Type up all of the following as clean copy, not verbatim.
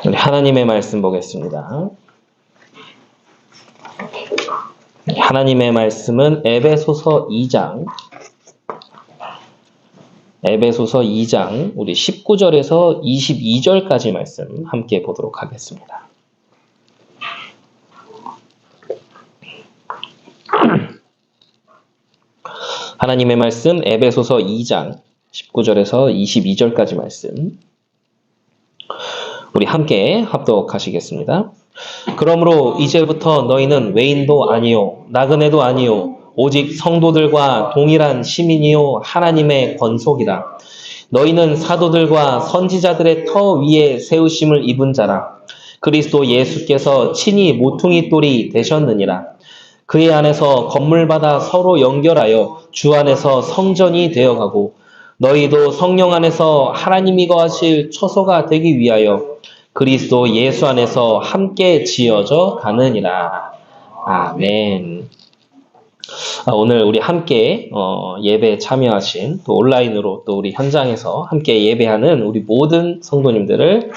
우리 하나님의 말씀 보겠습니다. 하나님의 말씀은 에베소서 2장 우리 19절에서 22절까지 말씀 함께 보도록 하겠습니다. 하나님의 말씀 에베소서 2장 19절에서 22절까지 말씀 우리 함께 합독하시겠습니다. 그러므로 이제부터 너희는 외인도 아니요 나그네도 아니요 오직 성도들과 동일한 시민이요 하나님의 권속이라. 너희는 사도들과 선지자들의 터 위에 세우심을 입은 자라. 그리스도 예수께서 친히 모퉁이 돌이 되셨느니라. 그의 안에서 건물마다 서로 연결하여 주 안에서 성전이 되어가고 너희도 성령 안에서 하나님이 거하실 처소가 되기 위하여 그리스도 예수 안에서 함께 지어져 가느니라. 아멘. 오늘 우리 함께 예배에 참여하신 또 온라인으로 또 우리 현장에서 함께 예배하는 우리 모든 성도님들을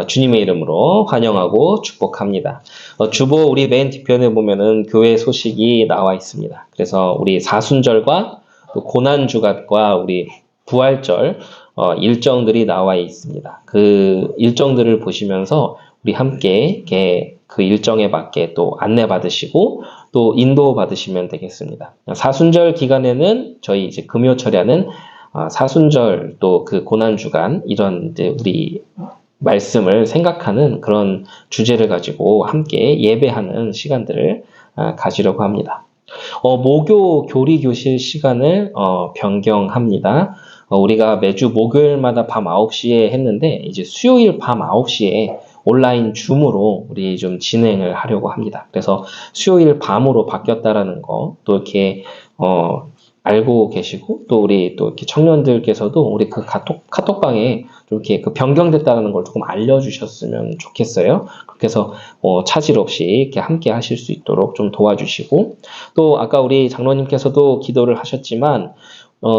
주님의 이름으로 환영하고 축복합니다. 주보 우리 맨 뒤편에 보면은 교회 소식이 나와 있습니다. 그래서 우리 사순절과 또 고난주간과 우리 부활절 일정들이 나와 있습니다. 그 일정들을 보시면서 우리 함께 그 일정에 맞게 또 안내 받으시고 또 인도 받으시면 되겠습니다. 사순절 기간에는 저희 이제 금요철야는 사순절 또 그 고난주간 이런 이제 우리 말씀을 생각하는 그런 주제를 가지고 함께 예배하는 시간들을 가지려고 합니다. 목요 교리 교실 시간을 변경합니다. 우리가 매주 목요일마다 밤 9시에 했는데 이제 수요일 밤 9시에 온라인 줌으로 우리 좀 진행을 하려고 합니다. 그래서 수요일 밤으로 바뀌었다라는 거 또 이렇게 알고 계시고 또 우리 또 이렇게 청년들께서도 우리 그 카톡방에 좀 이렇게 그 변경됐다는 걸 조금 알려주셨으면 좋겠어요. 그래서 차질 없이 이렇게 함께 하실 수 있도록 좀 도와주시고 또 아까 우리 장로님께서도 기도를 하셨지만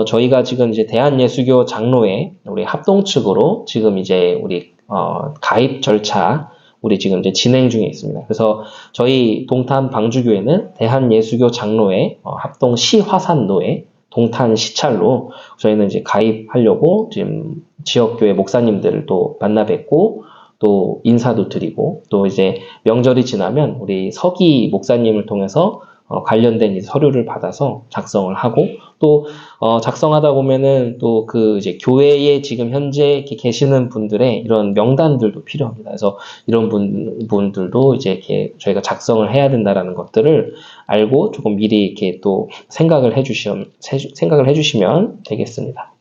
저희가 지금 이제 대한예수교 장로회 우리 합동 측으로 지금 이제 우리 가입 절차 우리 지금 이제 진행 중에 있습니다. 그래서 저희 동탄 방주교회는 대한예수교 장로회 합동 시화산노회 동탄 시찰로 저희는 이제 가입하려고 지금 지역교회 목사님들을 또 만나 뵙고 또 인사도 드리고 또 이제 명절이 지나면 우리 서기 목사님을 통해서 관련된 서류를 받아서 작성을 하고 또 작성하다 보면은 또 그 이제 교회에 지금 현재 이렇게 계시는 분들의 이런 명단들도 필요합니다. 그래서 이런 분들도 이제 이렇게 저희가 작성을 해야 된다라는 것들을 알고 조금 미리 이렇게 또 생각을 해주시면 되겠습니다.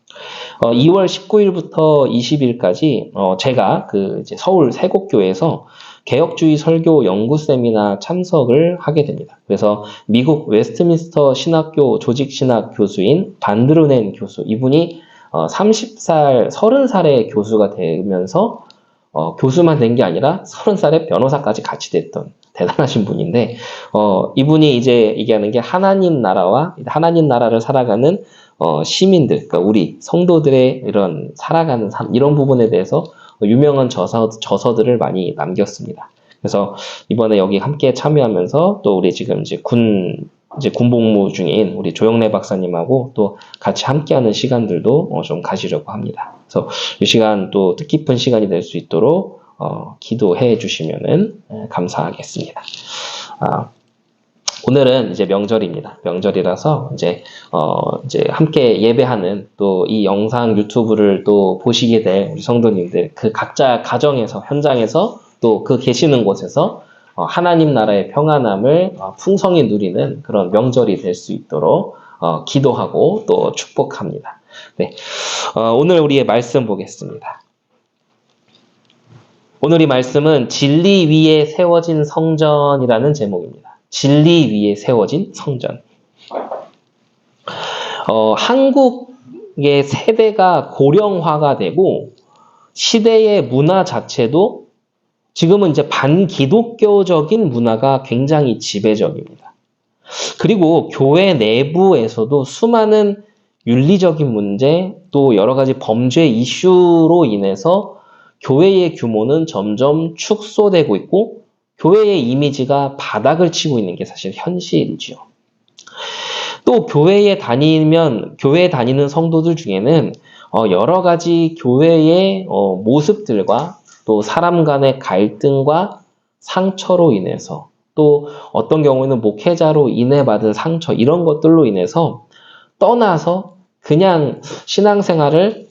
2월 19일부터 20일까지 제가 그 이제 서울 세곡교회에서 개혁주의 설교 연구 세미나 참석을 하게 됩니다. 그래서 미국 웨스트민스터 신학교 조직신학 교수인 반드루넨 교수, 이분이 30살의 교수가 되면서 교수만 된 게 아니라 30살에 변호사까지 같이 됐던 대단하신 분인데 이분이 이제 얘기하는 게 하나님 나라를 살아가는 시민들, 그러니까 우리 성도들의 이런 살아가는 삶 이런 부분에 대해서 유명한 저서들을 많이 남겼습니다. 그래서 이번에 여기 함께 참여하면서 또 우리 지금 이제 군복무 중인 우리 조영래 박사님하고 또 같이 함께하는 시간들도 좀 가지려고 합니다. 그래서 이 시간 또 뜻깊은 시간이 될 수 있도록 기도해 주시면은 감사하겠습니다. 오늘은 이제 명절입니다. 명절이라서 이제 함께 예배하는 또 이 영상 유튜브를 또 보시게 될 우리 성도님들 그 각자 가정에서 현장에서 또 그 계시는 곳에서 하나님 나라의 평안함을 풍성히 누리는 그런 명절이 될 수 있도록 기도하고 또 축복합니다. 네, 오늘 우리의 말씀 보겠습니다. 오늘 이 말씀은 진리 위에 세워진 성전이라는 제목입니다. 진리 위에 세워진 성전. 한국의 세대가 고령화가 되고 시대의 문화 자체도 지금은 이제 반기독교적인 문화가 굉장히 지배적입니다. 그리고 교회 내부에서도 수많은 윤리적인 문제 또 여러 가지 범죄 이슈로 인해서 교회의 규모는 점점 축소되고 있고 교회의 이미지가 바닥을 치고 있는 게 사실 현실이지요. 또 교회에 다니는 성도들 중에는 여러 가지 교회의 모습들과 또 사람 간의 갈등과 상처로 인해서 또 어떤 경우에는 목회자로 인해 받은 상처 이런 것들로 인해서 떠나서 그냥 신앙생활을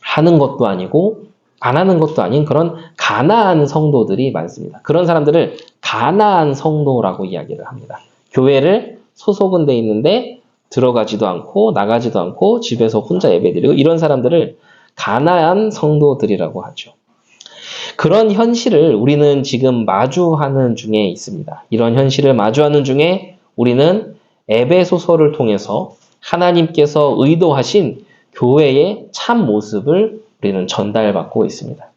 하는 것도 아니고 안 하는 것도 아닌 그런 가나안 성도들이 많습니다. 그런 사람들을 가나안 성도라고 이야기를 합니다. 교회를 소속은 돼 있는데 들어가지도 않고 나가지도 않고 집에서 혼자 예배드리고 이런 사람들을 가나안 성도들이라고 하죠. 그런 현실을 우리는 지금 마주하는 중에 있습니다. 이런 현실을 마주하는 중에 우리는 에베소서를 통해서 하나님께서 의도하신 교회의 참 모습을 우리는 전달받고 있습니다.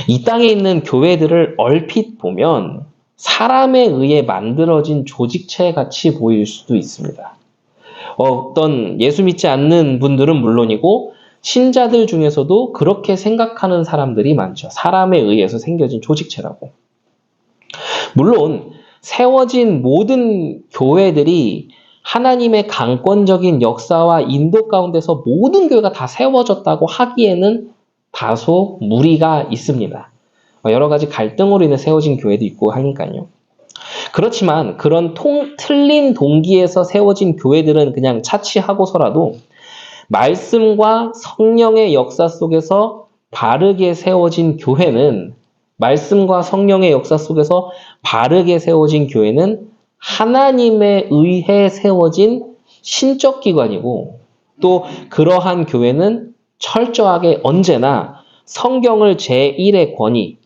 이 땅에 있는 교회들을 얼핏 보면 사람에 의해 만들어진 조직체 같이 보일 수도 있습니다. 어떤 예수 믿지 않는 분들은 물론이고 신자들 중에서도 그렇게 생각하는 사람들이 많죠. 사람에 의해서 생겨진 조직체라고. 물론 세워진 모든 교회들이 하나님의 강권적인 역사와 인도 가운데서 모든 교회가 다 세워졌다고 하기에는 다소 무리가 있습니다. 여러 가지 갈등으로 인해 세워진 교회도 있고 하니까요. 그렇지만 그런 틀린 동기에서 세워진 교회들은 그냥 차치하고서라도 말씀과 성령의 역사 속에서 바르게 세워진 교회는 말씀과 성령의 역사 속에서 바르게 세워진 교회는 하나님에 의해 세워진 신적 기관이고 또 그러한 교회는 철저하게 언제나 성경을 제1의 권위,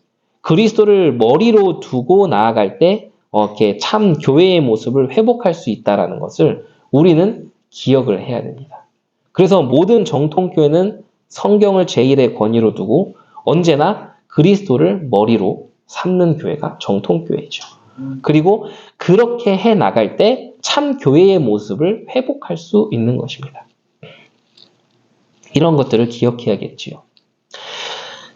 그리스도를 머리로 두고 나아갈 때 이렇게 참 교회의 모습을 회복할 수 있다는 것을 우리는 기억을 해야 됩니다. 그래서 모든 정통교회는 성경을 제1의 권위로 두고 언제나 그리스도를 머리로 삼는 교회가 정통교회죠. 그리고 그렇게 해 나갈 때 참 교회의 모습을 회복할 수 있는 것입니다. 이런 것들을 기억해야겠지요.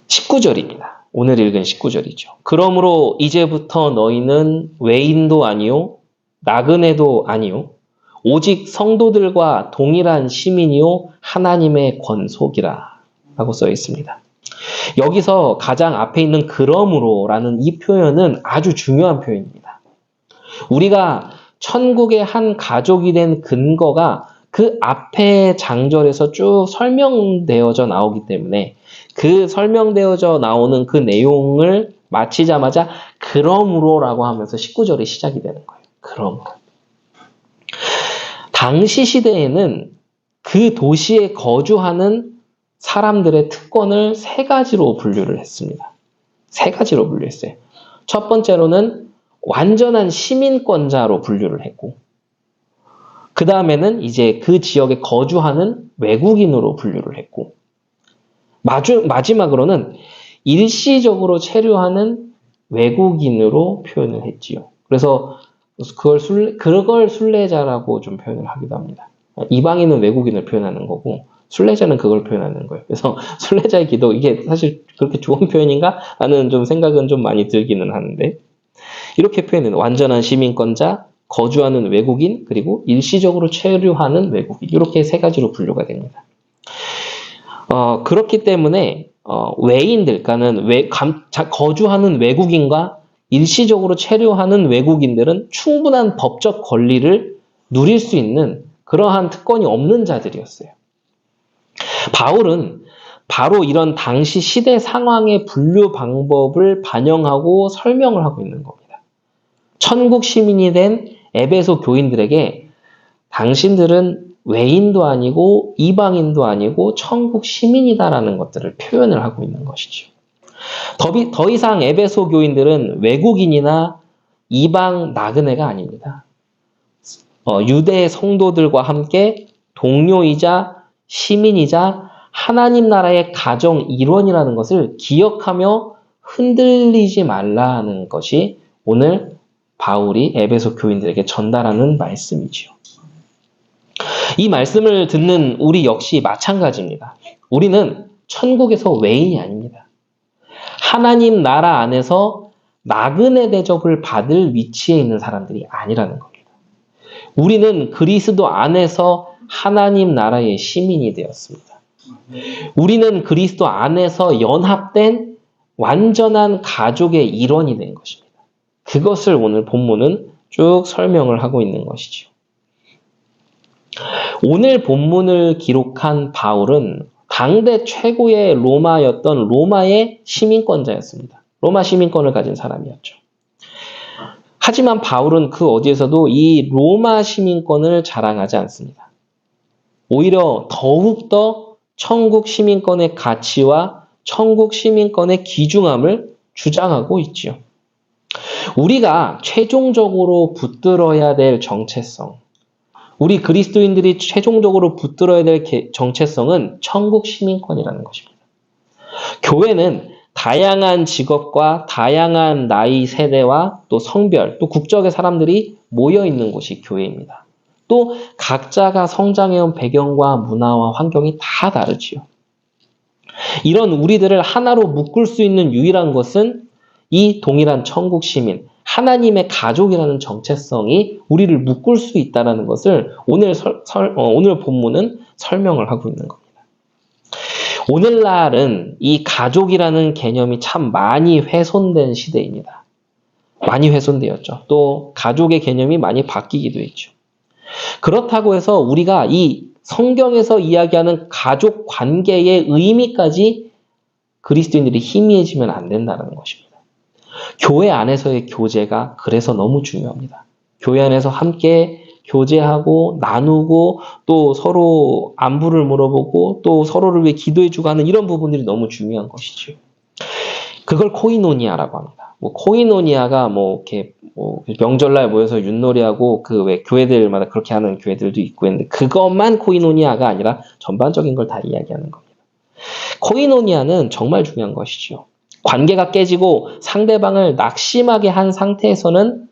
19절입니다. 오늘 읽은 19절이죠. 그러므로 이제부터 너희는 외인도 아니요 나그네도 아니요 오직 성도들과 동일한 시민이요 하나님의 권속이라 하고 써 있습니다. 여기서 가장 앞에 있는 그러므로라는 이 표현은 아주 중요한 표현입니다. 우리가 천국의 한 가족이 된 근거가 그 앞에 장절에서 쭉 설명되어져 나오기 때문에 그 설명되어져 나오는 그 내용을 마치자마자 그러므로라고 하면서 19절이 시작이 되는 거예요. 그러므로. 당시 시대에는 그 도시에 거주하는 사람들의 특권을 세 가지로 분류를 했습니다. 세 가지로 분류했어요. 첫 번째로는 완전한 시민권자로 분류를 했고, 그 다음에는 이제 그 지역에 거주하는 외국인으로 분류를 했고, 마지막으로는 일시적으로 체류하는 외국인으로 표현을 했지요. 그래서 그걸 순례자라고 좀 표현을 하기도 합니다. 이방인은 외국인을 표현하는 거고, 순례자는 그걸 표현하는 거예요. 그래서 순례자의 기도, 이게 사실 그렇게 좋은 표현인가? 라는 좀 생각은 좀 많이 들기는 하는데, 이렇게 표현해요. 완전한 시민권자, 거주하는 외국인, 그리고 일시적으로 체류하는 외국인. 이렇게 세 가지로 분류가 됩니다. 그렇기 때문에, 외인들, 그러니까 거주하는 외국인과 일시적으로 체류하는 외국인들은 충분한 법적 권리를 누릴 수 있는 그러한 특권이 없는 자들이었어요. 바울은 바로 이런 당시 시대 상황의 분류 방법을 반영하고 설명을 하고 있는 겁니다. 천국 시민이 된 에베소 교인들에게 당신들은 외인도 아니고 이방인도 아니고 천국 시민이다라는 것들을 표현을 하고 있는 것이죠. 더 이상 에베소 교인들은 외국인이나 이방 나그네가 아닙니다. 유대 성도들과 함께 동료이자 시민이자 하나님 나라의 가정 일원이라는 것을 기억하며 흔들리지 말라는 것이 오늘 바울이 에베소 교인들에게 전달하는 말씀이지요. 이 말씀을 듣는 우리 역시 마찬가지입니다. 우리는 천국에서 외인이 아닙니다. 하나님 나라 안에서 나그네 대접을 받을 위치에 있는 사람들이 아니라는 겁니다. 우리는 그리스도 안에서 하나님 나라의 시민이 되었습니다. 우리는 그리스도 안에서 연합된 완전한 가족의 일원이 된 것입니다. 그것을 오늘 본문은 쭉 설명을 하고 있는 것이죠. 오늘 본문을 기록한 바울은 당대 최고의 로마였던 로마의 시민권자였습니다. 로마 시민권을 가진 사람이었죠. 하지만 바울은 그 어디에서도 이 로마 시민권을 자랑하지 않습니다. 오히려 더욱더 천국 시민권의 가치와 천국 시민권의 귀중함을 주장하고 있지요. 우리가 최종적으로 붙들어야 될 정체성, 우리 그리스도인들이 최종적으로 붙들어야 될 정체성은 천국 시민권이라는 것입니다. 교회는 다양한 직업과 다양한 나이 세대와 또 성별, 또 국적의 사람들이 모여 있는 곳이 교회입니다. 또 각자가 성장해온 배경과 문화와 환경이 다 다르지요. 이런 우리들을 하나로 묶을 수 있는 유일한 것은 이 동일한 천국 시민, 하나님의 가족이라는 정체성이 우리를 묶을 수 있다는 것을 오늘 본문은 설명을 하고 있는 겁니다. 오늘날은 이 가족이라는 개념이 참 많이 훼손된 시대입니다. 많이 훼손되었죠. 또 가족의 개념이 많이 바뀌기도 했죠. 그렇다고 해서 우리가 이 성경에서 이야기하는 가족 관계의 의미까지 그리스도인들이 희미해지면 안 된다는 것입니다. 교회 안에서의 교제가 그래서 너무 중요합니다. 교회 안에서 함께 교제하고 나누고 또 서로 안부를 물어보고 또 서로를 위해 기도해주고 하는 이런 부분들이 너무 중요한 것이죠. 그걸 코이노니아라고 합니다. 코이노니아가 이렇게 명절날 모여서 윷놀이하고 그 왜 교회들마다 그렇게 하는 교회들도 있고 했는데 그것만 코이노니아가 아니라 전반적인 걸 다 이야기하는 겁니다. 코이노니아는 정말 중요한 것이죠. 관계가 깨지고 상대방을 낙심하게 한 상태에서는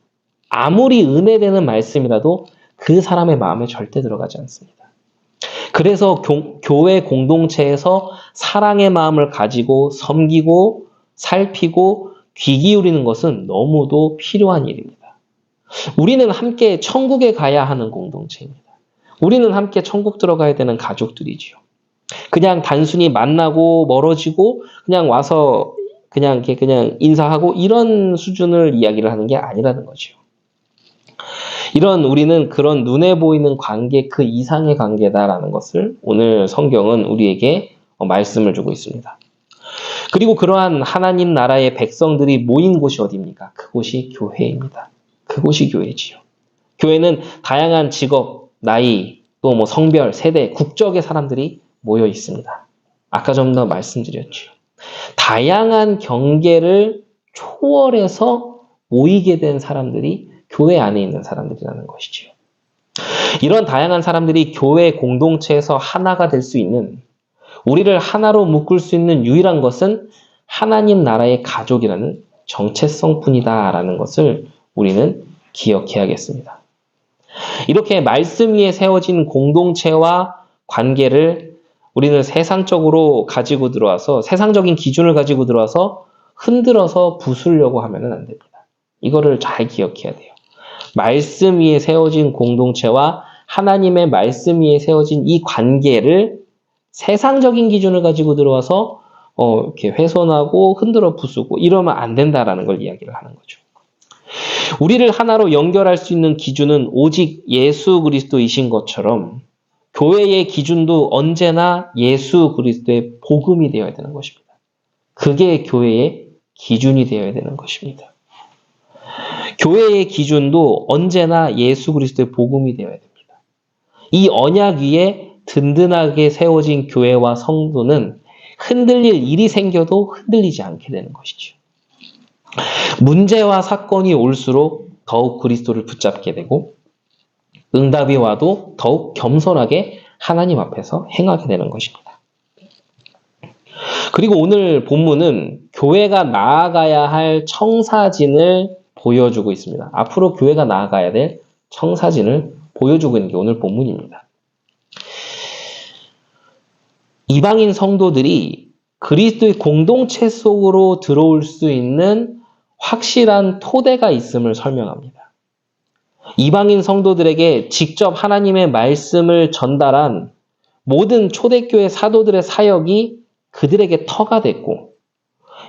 아무리 은혜되는 말씀이라도 그 사람의 마음에 절대 들어가지 않습니다. 그래서 교회 공동체에서 사랑의 마음을 가지고 섬기고 살피고 귀 기울이는 것은 너무도 필요한 일입니다. 우리는 함께 천국에 가야 하는 공동체입니다. 우리는 함께 천국 들어가야 되는 가족들이지요. 그냥 단순히 만나고 멀어지고 그냥 와서 그냥 인사하고 이런 수준을 이야기를 하는 게 아니라는 거죠. 우리는 그런 눈에 보이는 관계 그 이상의 관계다라는 것을 오늘 성경은 우리에게 말씀을 주고 있습니다. 그리고 그러한 하나님 나라의 백성들이 모인 곳이 어디입니까? 그곳이 교회입니다. 그곳이 교회지요. 교회는 다양한 직업, 나이, 또 성별, 세대, 국적의 사람들이 모여 있습니다. 아까 좀 더 말씀드렸죠. 다양한 경계를 초월해서 모이게 된 사람들이 교회 안에 있는 사람들이라는 것이지요. 이런 다양한 사람들이 교회 공동체에서 하나가 될 수 있는, 우리를 하나로 묶을 수 있는 유일한 것은 하나님 나라의 가족이라는 정체성뿐이다라는 것을 우리는 기억해야겠습니다. 이렇게 말씀 위에 세워진 공동체와 관계를 우리는 세상적으로 가지고 들어와서 세상적인 기준을 가지고 들어와서 흔들어서 부수려고 하면 안 됩니다. 이거를 잘 기억해야 돼요. 말씀 위에 세워진 공동체와 하나님의 말씀 위에 세워진 이 관계를 세상적인 기준을 가지고 들어와서 이렇게 훼손하고 흔들어 부수고 이러면 안 된다라는 걸 이야기를 하는 거죠. 우리를 하나로 연결할 수 있는 기준은 오직 예수 그리스도이신 것처럼 교회의 기준도 언제나 예수 그리스도의 복음이 되어야 되는 것입니다. 그게 교회의 기준이 되어야 되는 것입니다. 교회의 기준도 언제나 예수 그리스도의 복음이 되어야 됩니다. 이 언약 위에 든든하게 세워진 교회와 성도는 흔들릴 일이 생겨도 흔들리지 않게 되는 것이죠. 문제와 사건이 올수록 더욱 그리스도를 붙잡게 되고 응답이 와도 더욱 겸손하게 하나님 앞에서 행하게 되는 것입니다. 그리고 오늘 본문은 교회가 나아가야 할 청사진을 보여주고 있습니다. 앞으로 교회가 나아가야 될 청사진을 보여주고 있는 게 오늘 본문입니다. 이방인 성도들이 그리스도의 공동체 속으로 들어올 수 있는 확실한 토대가 있음을 설명합니다. 이방인 성도들에게 직접 하나님의 말씀을 전달한 모든 초대교회 사도들의 사역이 그들에게 터가 됐고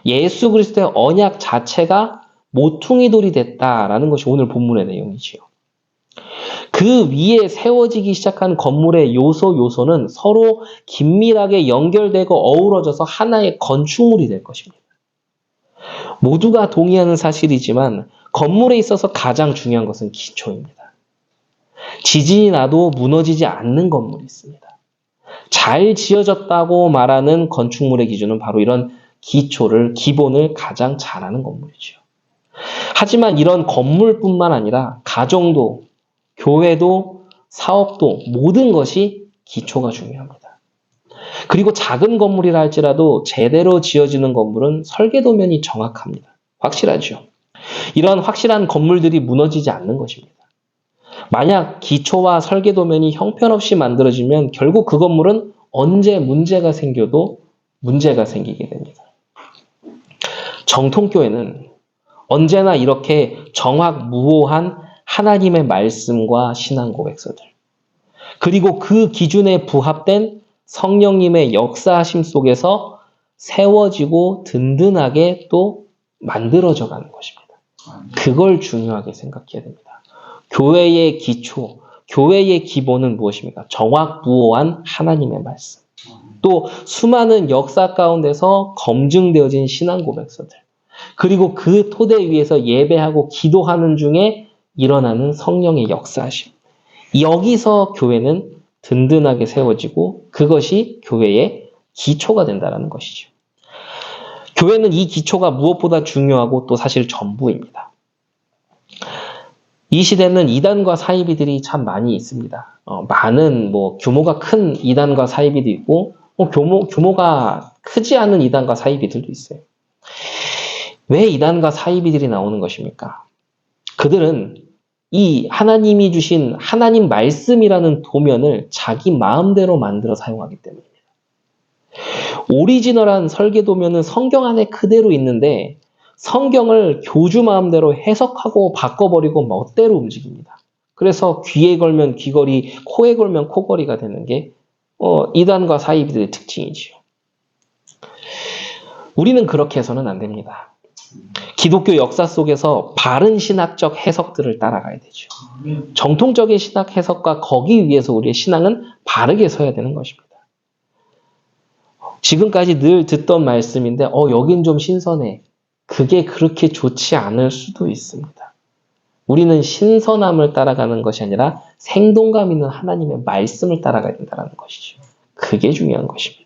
예수 그리스도의 언약 자체가 모퉁이 돌이 됐다라는 것이 오늘 본문의 내용이지요. 그 위에 세워지기 시작한 건물의 요소는 서로 긴밀하게 연결되고 어우러져서 하나의 건축물이 될 것입니다. 모두가 동의하는 사실이지만 건물에 있어서 가장 중요한 것은 기초입니다. 지진이 나도 무너지지 않는 건물이 있습니다. 잘 지어졌다고 말하는 건축물의 기준은 바로 이런 기본을 가장 잘하는 건물이죠. 하지만 이런 건물뿐만 아니라 가정도, 교회도, 사업도 모든 것이 기초가 중요합니다. 그리고 작은 건물이라 할지라도 제대로 지어지는 건물은 설계도면이 정확합니다. 확실하죠. 이런 확실한 건물들이 무너지지 않는 것입니다. 만약 기초와 설계도면이 형편없이 만들어지면 결국 그 건물은 언제 문제가 생겨도 문제가 생기게 됩니다. 정통교회는 언제나 이렇게 정확무오한 하나님의 말씀과 신앙 고백서들, 그리고 그 기준에 부합된 성령님의 역사하심 속에서 세워지고 든든하게 또 만들어져 가는 것입니다. 그걸 중요하게 생각해야 됩니다. 교회의 기초, 교회의 기본은 무엇입니까? 정확무오한 하나님의 말씀. 또 수많은 역사 가운데서 검증되어진 신앙 고백서들. 그리고 그 토대 위에서 예배하고 기도하는 중에 일어나는 성령의 역사하심. 여기서 교회는 든든하게 세워지고 그것이 교회의 기초가 된다는 것이죠. 교회는 이 기초가 무엇보다 중요하고 또 사실 전부입니다. 이 시대는 이단과 사이비들이 참 많이 있습니다. 많은 규모가 큰 이단과 사이비도 있고 규모가 크지 않은 이단과 사이비들도 있어요. 왜 이단과 사이비들이 나오는 것입니까? 그들은 이 하나님이 주신 하나님 말씀이라는 도면을 자기 마음대로 만들어 사용하기 때문입니다. 오리지널한 설계도면은 성경 안에 그대로 있는데 성경을 교주 마음대로 해석하고 바꿔버리고 멋대로 움직입니다. 그래서 귀에 걸면 귀걸이, 코에 걸면 코걸이가 되는 게 이단과 사이비들의 특징이지요. 우리는 그렇게 해서는 안 됩니다. 기독교 역사 속에서 바른 신학적 해석들을 따라가야 되죠. 정통적인 신학 해석과 거기 위해서 우리의 신앙은 바르게 서야 되는 것입니다. 지금까지 늘 듣던 말씀인데 여긴 좀 신선해. 그게 그렇게 좋지 않을 수도 있습니다. 우리는 신선함을 따라가는 것이 아니라 생동감 있는 하나님의 말씀을 따라가야 된다는 것이죠. 그게 중요한 것입니다.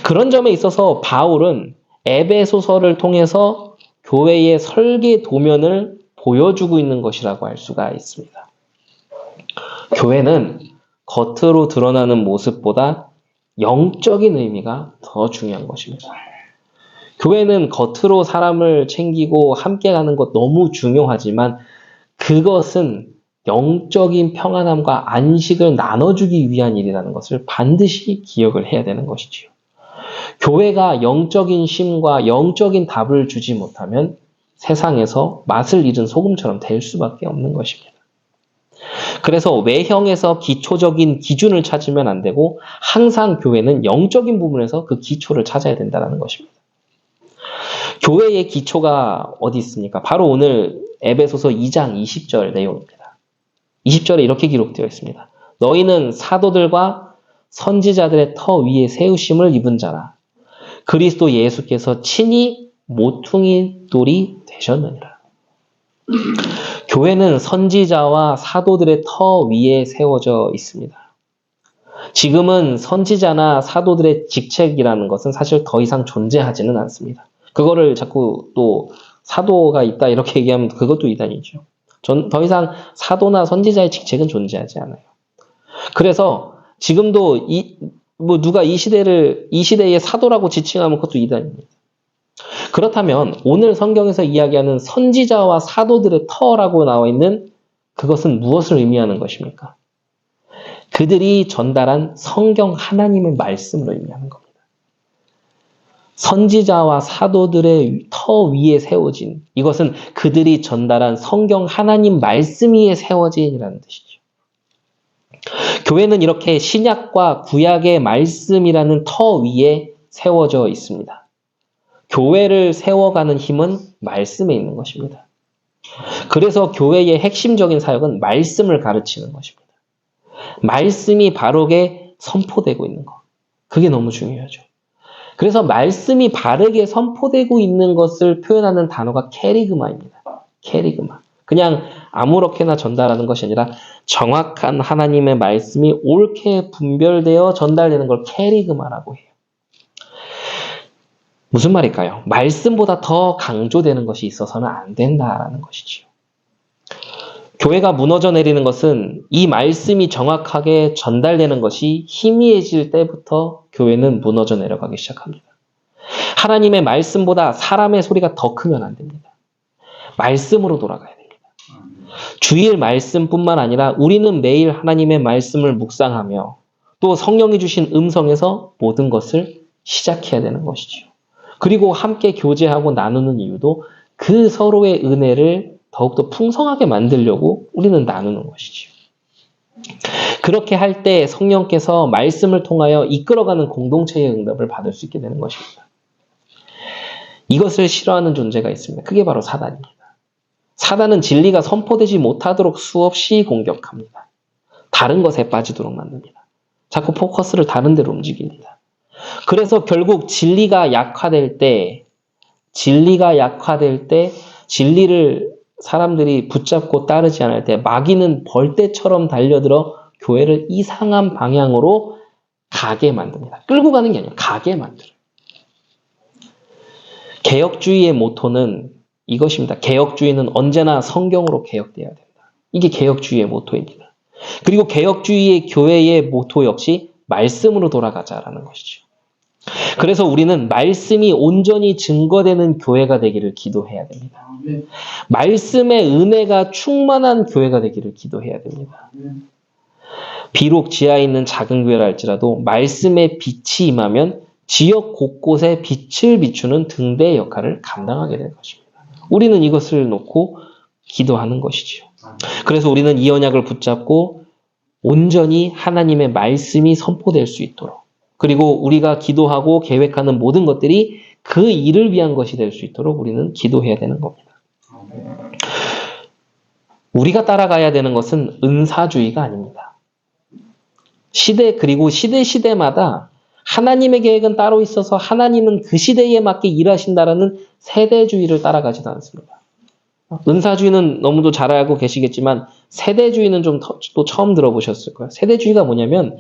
그런 점에 있어서 바울은 에베소서를 통해서 교회의 설계 도면을 보여주고 있는 것이라고 할 수가 있습니다. 교회는 겉으로 드러나는 모습보다 영적인 의미가 더 중요한 것입니다. 교회는 겉으로 사람을 챙기고 함께 가는 것 너무 중요하지만 그것은 영적인 평안함과 안식을 나눠주기 위한 일이라는 것을 반드시 기억을 해야 되는 것이지요. 교회가 영적인 쉼과 영적인 답을 주지 못하면 세상에서 맛을 잃은 소금처럼 될 수밖에 없는 것입니다. 그래서 외형에서 기초적인 기준을 찾으면 안 되고 항상 교회는 영적인 부분에서 그 기초를 찾아야 된다는 것입니다. 교회의 기초가 어디 있습니까? 바로 오늘 에베소서 2장 20절 내용입니다. 20절에 이렇게 기록되어 있습니다. 너희는 사도들과 선지자들의 터 위에 세우심을 입은 자라. 그리스도 예수께서 친히 모퉁이 돌이 되셨느니라. 교회는 선지자와 사도들의 터 위에 세워져 있습니다. 지금은 선지자나 사도들의 직책이라는 것은 사실 더 이상 존재하지는 않습니다. 그거를 자꾸 또 사도가 있다 이렇게 얘기하면 그것도 이단이죠. 더 이상 사도나 선지자의 직책은 존재하지 않아요. 그래서 지금도 누가 이 시대의 사도라고 지칭하면 그것도 이단입니다. 그렇다면 오늘 성경에서 이야기하는 선지자와 사도들의 터라고 나와 있는 그것은 무엇을 의미하는 것입니까? 그들이 전달한 성경 하나님의 말씀을 의미하는 겁니다. 선지자와 사도들의 터 위에 세워진, 이것은 그들이 전달한 성경 하나님 말씀 위에 세워진이라는 뜻이죠. 교회는 이렇게 신약과 구약의 말씀이라는 터 위에 세워져 있습니다. 교회를 세워가는 힘은 말씀에 있는 것입니다. 그래서 교회의 핵심적인 사역은 말씀을 가르치는 것입니다. 말씀이 바르게 선포되고 있는 것. 그게 너무 중요하죠. 그래서 말씀이 바르게 선포되고 있는 것을 표현하는 단어가 캐리그마입니다. 캐리그마. 그냥 아무렇게나 전달하는 것이 아니라 정확한 하나님의 말씀이 옳게 분별되어 전달되는 걸 캐리그마라고 해요. 무슨 말일까요? 말씀보다 더 강조되는 것이 있어서는 안 된다라는 것이지요. 교회가 무너져 내리는 것은 이 말씀이 정확하게 전달되는 것이 희미해질 때부터 교회는 무너져 내려가기 시작합니다. 하나님의 말씀보다 사람의 소리가 더 크면 안 됩니다. 말씀으로 돌아가야 됩니다. 주일 말씀뿐만 아니라 우리는 매일 하나님의 말씀을 묵상하며 또 성령이 주신 음성에서 모든 것을 시작해야 되는 것이죠. 그리고 함께 교제하고 나누는 이유도 그 서로의 은혜를 더욱더 풍성하게 만들려고 우리는 나누는 것이지요. 그렇게 할 때 성령께서 말씀을 통하여 이끌어가는 공동체의 응답을 받을 수 있게 되는 것입니다. 이것을 싫어하는 존재가 있습니다. 그게 바로 사단입니다. 사단은 진리가 선포되지 못하도록 수없이 공격합니다. 다른 것에 빠지도록 만듭니다. 자꾸 포커스를 다른 데로 움직입니다. 그래서 결국 진리가 약화될 때 진리를 사람들이 붙잡고 따르지 않을 때 마귀는 벌떼처럼 달려들어 교회를 이상한 방향으로 가게 만듭니다. 끌고 가는 게 아니라 가게 만들어요. 개혁주의의 모토는 이것입니다. 개혁주의는 언제나 성경으로 개혁되어야 된다. 이게 개혁주의의 모토입니다. 그리고 개혁주의의 교회의 모토 역시 말씀으로 돌아가자라는 것이죠. 그래서 우리는 말씀이 온전히 증거되는 교회가 되기를 기도해야 됩니다. 말씀의 은혜가 충만한 교회가 되기를 기도해야 됩니다. 비록 지하에 있는 작은 교회라 할지라도 말씀의 빛이 임하면 지역 곳곳에 빛을 비추는 등대의 역할을 감당하게 될 것입니다. 우리는 이것을 놓고 기도하는 것이지요. 그래서 우리는 이 언약을 붙잡고 온전히 하나님의 말씀이 선포될 수 있도록, 그리고 우리가 기도하고 계획하는 모든 것들이 그 일을 위한 것이 될 수 있도록 우리는 기도해야 되는 겁니다. 우리가 따라가야 되는 것은 은사주의가 아닙니다. 그리고 시대마다 하나님의 계획은 따로 있어서 하나님은 그 시대에 맞게 일하신다라는 세대주의를 따라가지도 않습니다. 은사주의는 너무도 잘 알고 계시겠지만 세대주의는 좀 또 처음 들어보셨을 거예요. 세대주의가 뭐냐면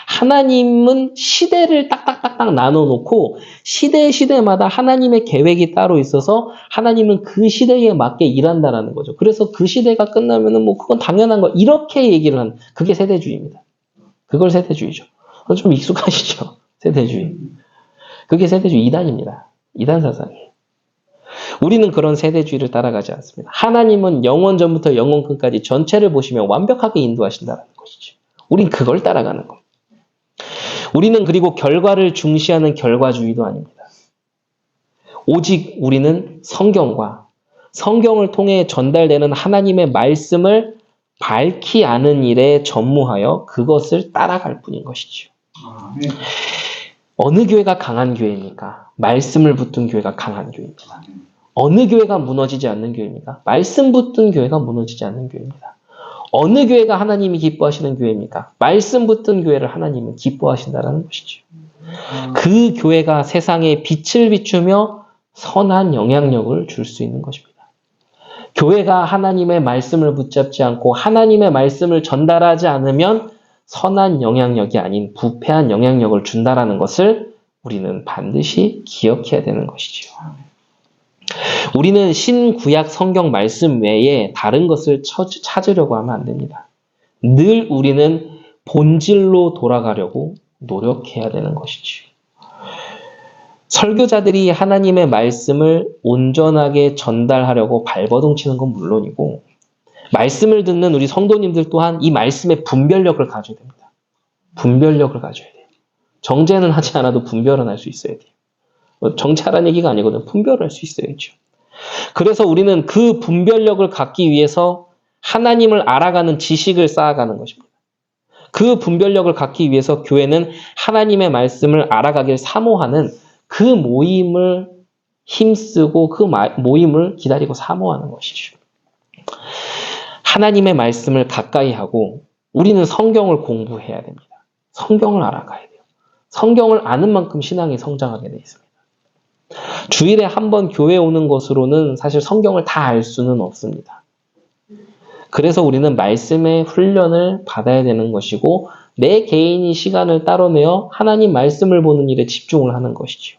하나님은 시대를 딱딱딱딱 나눠놓고 시대마다 하나님의 계획이 따로 있어서 하나님은 그 시대에 맞게 일한다라는 거죠. 그래서 그 시대가 끝나면은 뭐 그건 당연한 거, 이렇게 얘기를 하는, 그게 세대주의입니다. 그걸 세대주의죠. 좀 익숙하시죠? 세대주의. 그게 세대주의 이단입니다. 이단 사상이에요. 우리는 그런 세대주의를 따라가지 않습니다. 하나님은 영원 전부터 영원 끝까지 전체를 보시며 완벽하게 인도하신다는 것이죠. 우린 그걸 따라가는 겁니다. 우리는 그리고 결과를 중시하는 결과주의도 아닙니다. 오직 우리는 성경과 성경을 통해 전달되는 하나님의 말씀을 밝히 아는 일에 전무하여 그것을 따라갈 뿐인 것이죠. 어느 교회가 강한 교회입니까? 말씀을 붙든 교회가 강한 교회입니다. 어느 교회가 무너지지 않는 교회입니까? 말씀 붙든 교회가 무너지지 않는 교회입니다. 어느 교회가 하나님이 기뻐하시는 교회입니까? 말씀 붙든 교회를 하나님은 기뻐하신다는 것이죠. 그 교회가 세상에 빛을 비추며 선한 영향력을 줄 수 있는 것입니다. 교회가 하나님의 말씀을 붙잡지 않고 하나님의 말씀을 전달하지 않으면 선한 영향력이 아닌 부패한 영향력을 준다라는 것을 우리는 반드시 기억해야 되는 것이죠. 우리는 신구약 성경 말씀 외에 다른 것을 찾으려고 하면 안 됩니다. 늘 우리는 본질로 돌아가려고 노력해야 되는 것이죠. 설교자들이 하나님의 말씀을 온전하게 전달하려고 발버둥 치는 건 물론이고, 말씀을 듣는 우리 성도님들 또한 이 말씀의 분별력을 가져야 됩니다. 분별력을 가져야 돼요. 정죄는 하지 않아도 분별은 할 수 있어야 돼요. 정찰한 얘기가 아니거든. 분별할 수 있어야죠. 그래서 우리는 그 분별력을 갖기 위해서 하나님을 알아가는 지식을 쌓아가는 것입니다. 그 분별력을 갖기 위해서 교회는 하나님의 말씀을 알아가길 사모하는 그 모임을 힘쓰고 그 모임을 기다리고 사모하는 것이죠. 하나님의 말씀을 가까이 하고 우리는 성경을 공부해야 됩니다. 성경을 알아가야 돼요. 성경을 아는 만큼 신앙이 성장하게 되어 있습니다. 주일에 한 번 교회 오는 것으로는 사실 성경을 다 알 수는 없습니다. 그래서 우리는 말씀의 훈련을 받아야 되는 것이고 내 개인이 시간을 따로 내어 하나님 말씀을 보는 일에 집중을 하는 것이죠.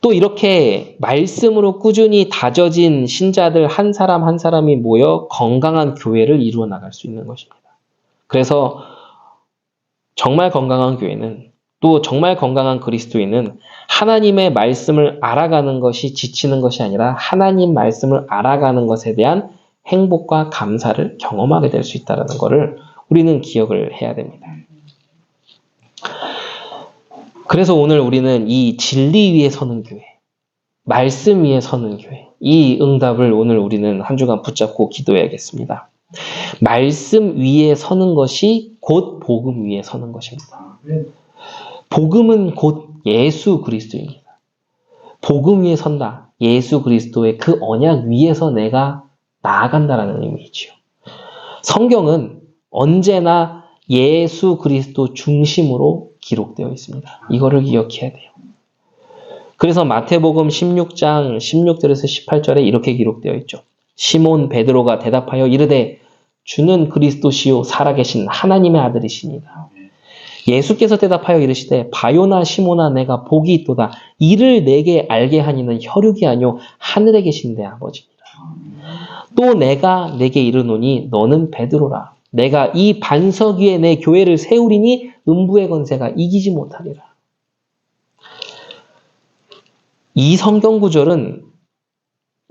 또 이렇게 말씀으로 꾸준히 다져진 신자들 한 사람 한 사람이 모여 건강한 교회를 이루어 나갈 수 있는 것입니다. 그래서 정말 건강한 교회는 또 정말 건강한 그리스도인은 하나님의 말씀을 알아가는 것이 지치는 것이 아니라 하나님 말씀을 알아가는 것에 대한 행복과 감사를 경험하게 될 수 있다는 것을 우리는 기억을 해야 됩니다. 그래서 오늘 우리는 이 진리 위에 서는 교회, 말씀 위에 서는 교회, 이 응답을 오늘 우리는 한 주간 붙잡고 기도해야겠습니다. 말씀 위에 서는 것이 곧 복음 위에 서는 것입니다. 복음은 곧 예수 그리스도입니다. 복음 위에 선다. 예수 그리스도의 그 언약 위에서 내가 나아간다라는 의미이지요. 성경은 언제나 예수 그리스도 중심으로 기록되어 있습니다. 이거를 기억해야 돼요. 그래서 마태복음 16장 16절에서 18절에 이렇게 기록되어 있죠. 시몬 베드로가 대답하여 이르되 주는 그리스도시요 살아계신 하나님의 아들이시니라. 예수께서 대답하여 이르시되 바요나 시몬아 내가 복이 있도다. 이를 내게 알게 하니는 혈육이 아니요 하늘에 계신 내 아버지니라. 또 내가 내게 이르노니 너는 베드로라. 내가 이 반석 위에 내 교회를 세우리니 음부의 권세가 이기지 못하리라. 이 성경 구절은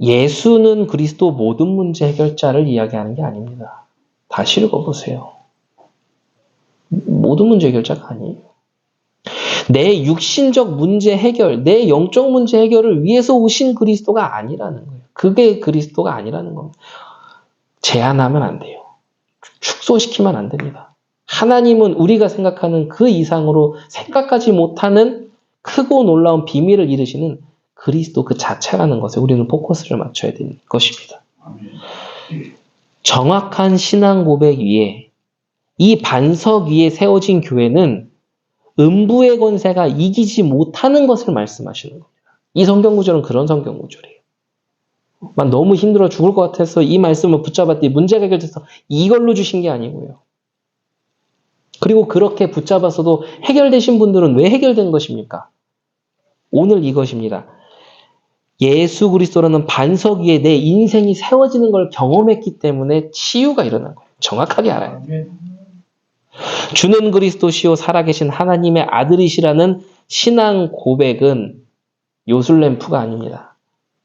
예수는 그리스도 모든 문제 해결자를 이야기하는 게 아닙니다. 다시 읽어보세요. 모든 문제 해결자가 아니에요. 내 육신적 문제 해결, 내 영적 문제 해결을 위해서 오신 그리스도가 아니라는 거예요. 그게 그리스도가 아니라는 겁니다. 제한하면 안 돼요. 축소시키면 안 됩니다. 하나님은 우리가 생각하는 그 이상으로 생각하지 못하는 크고 놀라운 비밀을 이루시는 그리스도 그 자체라는 것에 우리는 포커스를 맞춰야 되는 것입니다. 정확한 신앙 고백 위에 이 반석 위에 세워진 교회는 음부의 권세가 이기지 못하는 것을 말씀하시는 겁니다. 이 성경 구절은 그런 성경 구절이에요. 막 너무 힘들어 죽을 것 같아서 이 말씀을 붙잡았더니 문제가 해결돼서 이걸로 주신 게 아니고요. 그리고 그렇게 붙잡았어도 해결되신 분들은 왜 해결된 것입니까? 오늘 이것입니다. 예수 그리스도라는 반석 위에 내 인생이 세워지는 걸 경험했기 때문에 치유가 일어난 거예요. 정확하게 알아야 돼요. 주는 그리스도시요 살아계신 하나님의 아들이시라는 신앙 고백은 요술램프가 아닙니다.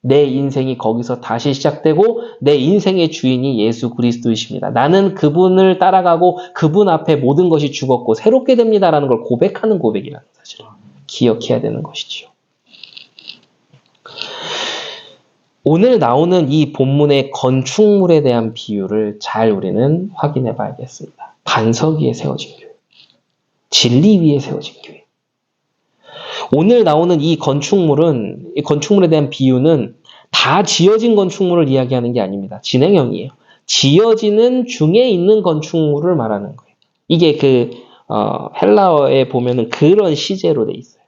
내 인생이 거기서 다시 시작되고 내 인생의 주인이 예수 그리스도이십니다. 나는 그분을 따라가고 그분 앞에 모든 것이 죽었고 새롭게 됩니다라는 걸 고백하는 고백이라는 사실을 기억해야 되는 것이지요. 오늘 나오는 이 본문의 건축물에 대한 비유를 잘 우리는 확인해 봐야겠습니다. 반석 위에 세워진 교회, 진리 위에 세워진 교회. 오늘 나오는 이 건축물에 대한 비유는 다 지어진 건축물을 이야기하는 게 아닙니다. 진행형이에요. 지어지는 중에 있는 건축물을 말하는 거예요. 이게 헬라어에 보면은 그런 시제로 돼 있어요.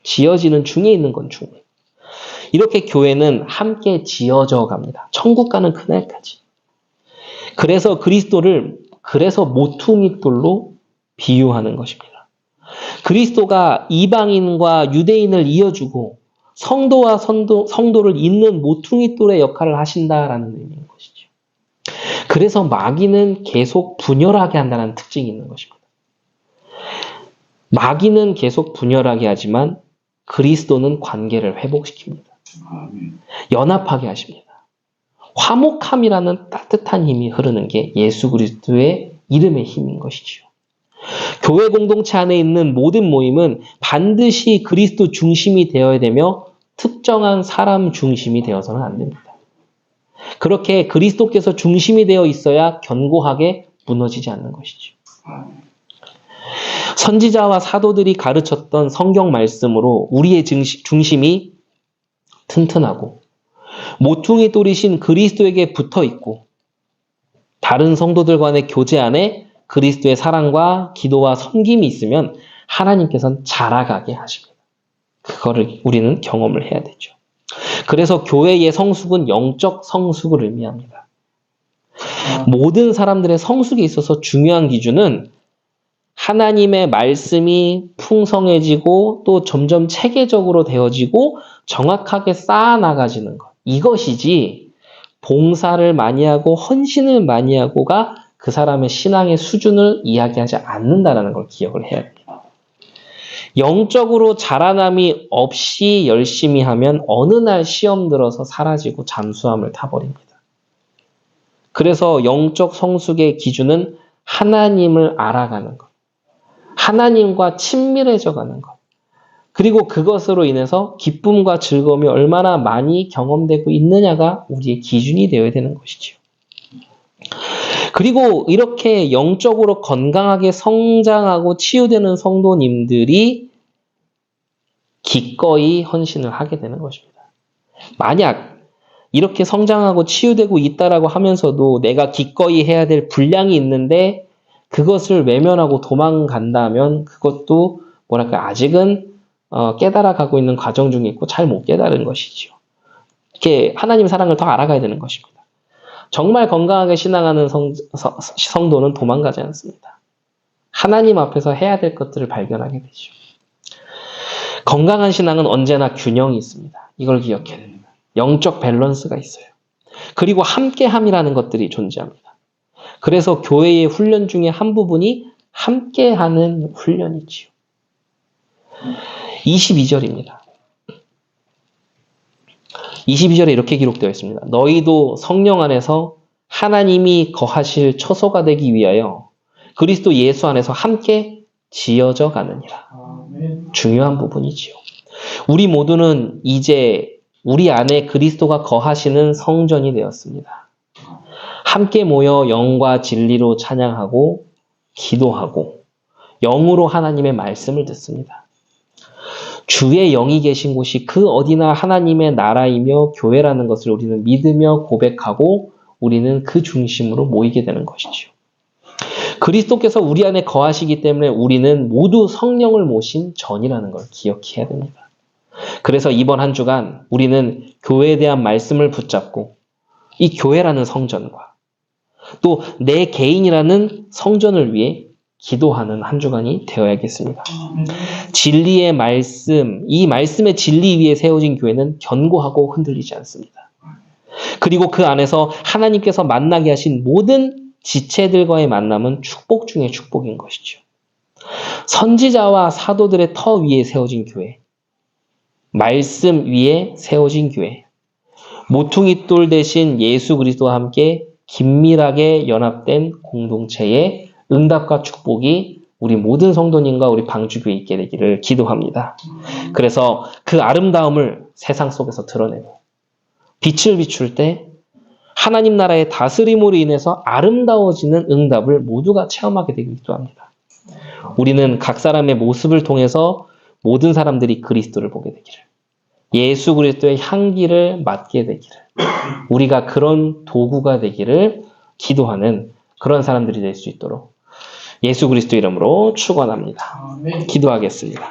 지어지는 중에 있는 건축물. 이렇게 교회는 함께 지어져 갑니다. 천국 가는 그날까지. 그래서 그리스도를 모퉁이돌로 비유하는 것입니다. 그리스도가 이방인과 유대인을 이어주고 성도와 성도를 잇는 모퉁이돌의 역할을 하신다라는 의미인 것이죠. 그래서 마귀는 계속 분열하게 한다는 특징이 있는 것입니다. 마귀는 계속 분열하게 하지만 그리스도는 관계를 회복시킵니다. 연합하게 하십니다. 화목함이라는 따뜻한 힘이 흐르는 게 예수 그리스도의 이름의 힘인 것이지요. 교회 공동체 안에 있는 모든 모임은 반드시 그리스도 중심이 되어야 되며 특정한 사람 중심이 되어서는 안 됩니다. 그렇게 그리스도께서 중심이 되어 있어야 견고하게 무너지지 않는 것이죠. 선지자와 사도들이 가르쳤던 성경 말씀으로 우리의 중심이 튼튼하고 모퉁이 돌이신 그리스도에게 붙어 있고 다른 성도들 간의 교제 안에 그리스도의 사랑과 기도와 섬김이 있으면 하나님께서는 자라가게 하십니다. 그거를 우리는 경험을 해야 되죠. 그래서 교회의 성숙은 영적 성숙을 의미합니다. 모든 사람들의 성숙에 있어서 중요한 기준은 하나님의 말씀이 풍성해지고 또 점점 체계적으로 되어지고 정확하게 쌓아나가지는 것. 이것이지 봉사를 많이 하고 헌신을 많이 하고가 그 사람의 신앙의 수준을 이야기하지 않는다는 걸 기억을 해야 됩니다. 영적으로 자라남이 없이 열심히 하면 어느 날 시험 들어서 사라지고 잠수함을 타버립니다. 그래서 영적 성숙의 기준은 하나님을 알아가는 것. 하나님과 친밀해져 가는 것. 그리고 그것으로 인해서 기쁨과 즐거움이 얼마나 많이 경험되고 있느냐가 우리의 기준이 되어야 되는 것이죠. 그리고 이렇게 영적으로 건강하게 성장하고 치유되는 성도님들이 기꺼이 헌신을 하게 되는 것입니다. 만약 이렇게 성장하고 치유되고 있다라고 하면서도 내가 기꺼이 해야 될 분량이 있는데 그것을 외면하고 도망간다면 그것도 아직은 깨달아가고 있는 과정 중에 있고 잘 못 깨달은 것이죠. 이렇게 하나님 사랑을 더 알아가야 되는 것입니다. 정말 건강하게 신앙하는 성도는 도망가지 않습니다. 하나님 앞에서 해야 될 것들을 발견하게 되죠. 건강한 신앙은 언제나 균형이 있습니다. 이걸 기억해야 됩니다. 영적 밸런스가 있어요. 그리고 함께함이라는 것들이 존재합니다. 그래서 교회의 훈련 중에 한 부분이 함께하는 훈련이지요. 22절입니다. 22절에 이렇게 기록되어 있습니다. 너희도 성령 안에서 하나님이 거하실 처소가 되기 위하여 그리스도 예수 안에서 함께 지어져 가느니라. 중요한 부분이지요. 우리 모두는 이제 우리 안에 그리스도가 거하시는 성전이 되었습니다. 함께 모여 영과 진리로 찬양하고 기도하고 영으로 하나님의 말씀을 듣습니다. 주의 영이 계신 곳이 그 어디나 하나님의 나라이며 교회라는 것을 우리는 믿으며 고백하고 우리는 그 중심으로 모이게 되는 것이죠. 그리스도께서 우리 안에 거하시기 때문에 우리는 모두 성령을 모신 전이라는 걸 기억해야 됩니다. 그래서 이번 한 주간 우리는 교회에 대한 말씀을 붙잡고 이 교회라는 성전과 또 내 개인이라는 성전을 위해 기도하는 한 주간이 되어야겠습니다. 진리의 말씀, 이 말씀의 진리 위에 세워진 교회는 견고하고 흔들리지 않습니다. 그리고 그 안에서 하나님께서 만나게 하신 모든 지체들과의 만남은 축복 중에 축복인 것이죠. 선지자와 사도들의 터 위에 세워진 교회, 말씀 위에 세워진 교회, 모퉁이돌 대신 예수 그리스도와 함께 긴밀하게 연합된 공동체의 응답과 축복이 우리 모든 성도님과 우리 방주교에 있게 되기를 기도합니다. 그래서 그 아름다움을 세상 속에서 드러내고 빛을 비출 때 하나님 나라의 다스림으로 인해서 아름다워지는 응답을 모두가 체험하게 되기를 기도합니다. 우리는 각 사람의 모습을 통해서 모든 사람들이 그리스도를 보게 되기를, 예수 그리스도의 향기를 맡게 되기를, 우리가 그런 도구가 되기를 기도하는 그런 사람들이 될 수 있도록 예수 그리스도 이름으로 축원합니다. 기도하겠습니다.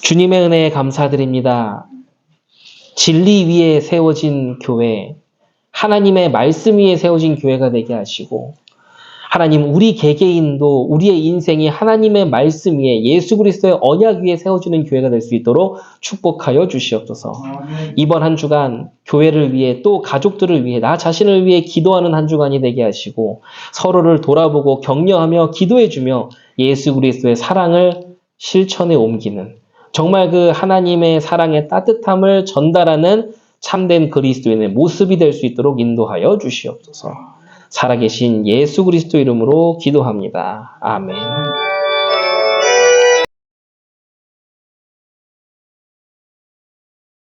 주님의 은혜에 감사드립니다. 진리 위에 세워진 교회, 하나님의 말씀 위에 세워진 교회가 되게 하시고, 하나님 우리 개개인도 우리의 인생이 하나님의 말씀 위에 예수 그리스도의 언약 위에 세워지는 교회가 될 수 있도록 축복하여 주시옵소서. 이번 한 주간 교회를 위해 또 가족들을 위해 나 자신을 위해 기도하는 한 주간이 되게 하시고 서로를 돌아보고 격려하며 기도해주며 예수 그리스도의 사랑을 실천에 옮기는 정말 그 하나님의 사랑의 따뜻함을 전달하는 참된 그리스도인의 모습이 될 수 있도록 인도하여 주시옵소서. 살아계신 예수 그리스도 이름으로 기도합니다. 아멘.